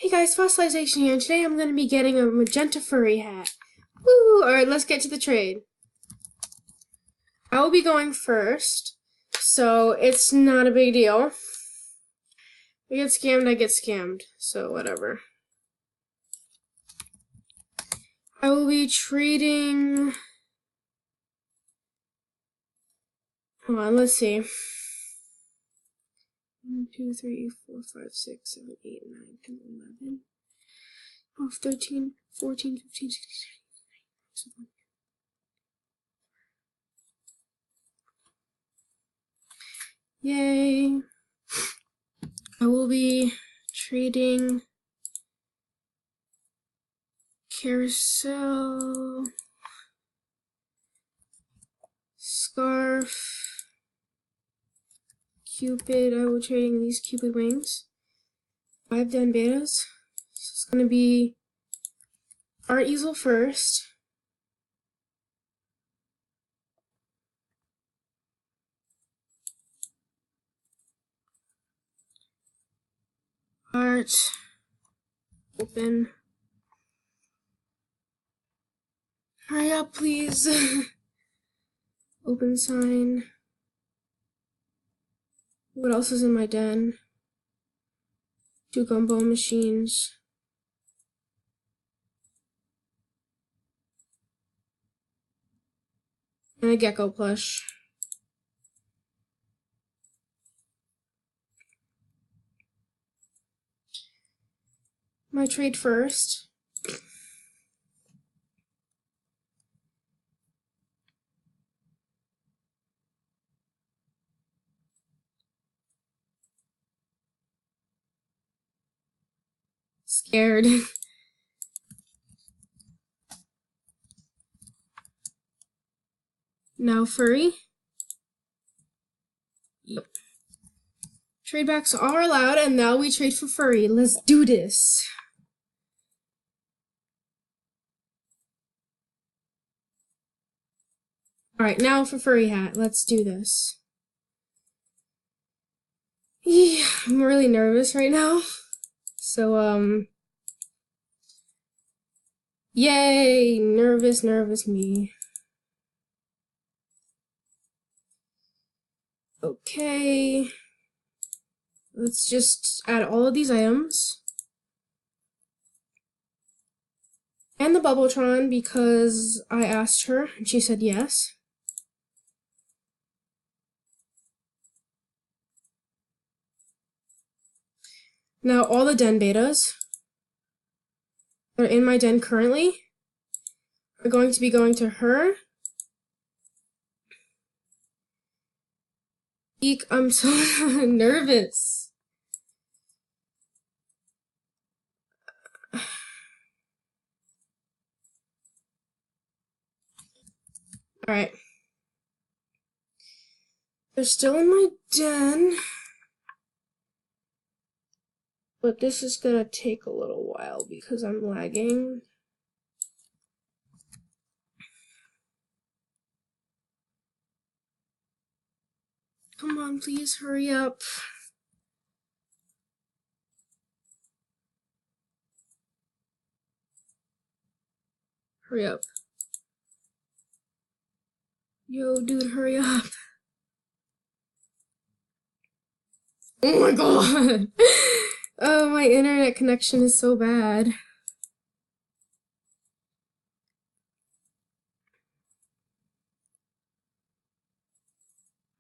Hey guys, Fossilization here, and today I'm going to be getting a magenta furry hat. Woo! Alright, let's get to the trade. I will be going first, so it's not a big deal. If I get scammed, I get scammed, so whatever. I will be trading... Hold on, let's see. 1, 2, 3, 4, 5, 6, 7, 8, 9, 10, 11, 12, 13, 14, 15, 16, 17, 18, 19. Yay! I will be trading Carousel, Scarf, Cupid. I will be trading these Cupid wings. 5 done betas. So it's going to be art easel first. Art. Open. Hurry up, please. Open sign. What else is in my den? 2 gumball machines. And a gecko plush. My trade first. Scared. Now furry. Yep. Trade backs are allowed, and now we trade for furry. Let's do this. Alright, now for furry hat. Let's do this. Yeah, I'm really nervous right now. So, yay! Nervous me. Okay. Let's just add all of these items. And the Bubbletron because I asked her and she said yes. Now all the den betas that are in my den currently are going to be going to her. Eek, I'm so nervous. Alright. They're still in my den. But this is gonna take a little while because I'm lagging. Come on, please hurry up. Hurry up. Yo, dude, hurry up. Oh my god! Oh, my internet connection is so bad.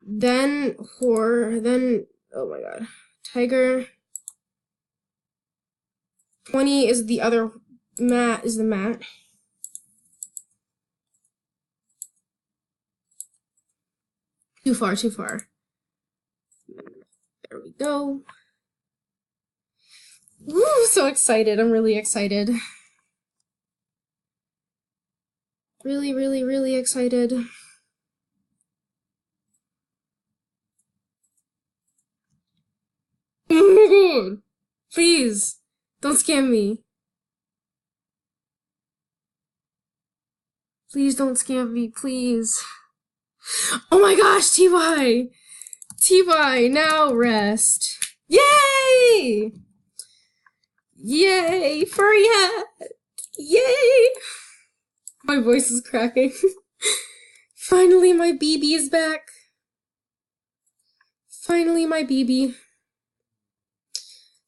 Then then, oh my god. Tiger. 20 is the other mat, is the mat. Too far. There we go. Woo, so excited. I'm really excited. Really excited. Oh my god! Please, don't scam me. Please don't scam me, please. Oh my gosh, T-Y! T-Y, now rest. Yay! Yay! Furry hat! Yay! My voice is cracking. Finally, my BB is back. Finally, my BB.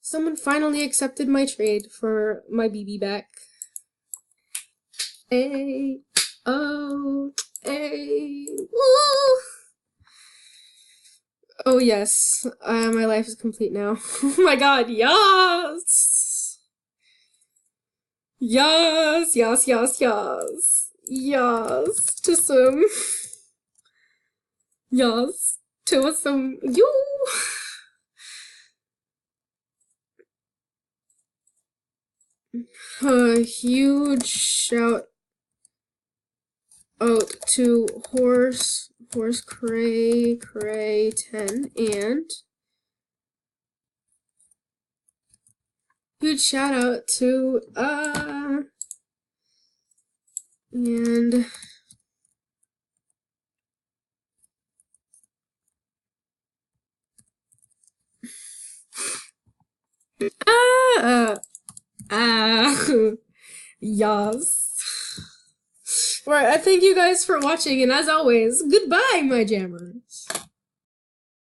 Someone finally accepted my trade for my BB back. A O A woo! Oh yes, my life is complete now. Oh my god, yes! Yes, yes, yes, yes. Yes, to some. Yes, to some. You. A huge shout out to Horse Cray 10 and huge shout out to and yes. Right, I thank you guys for watching, and as always, goodbye, my jammer.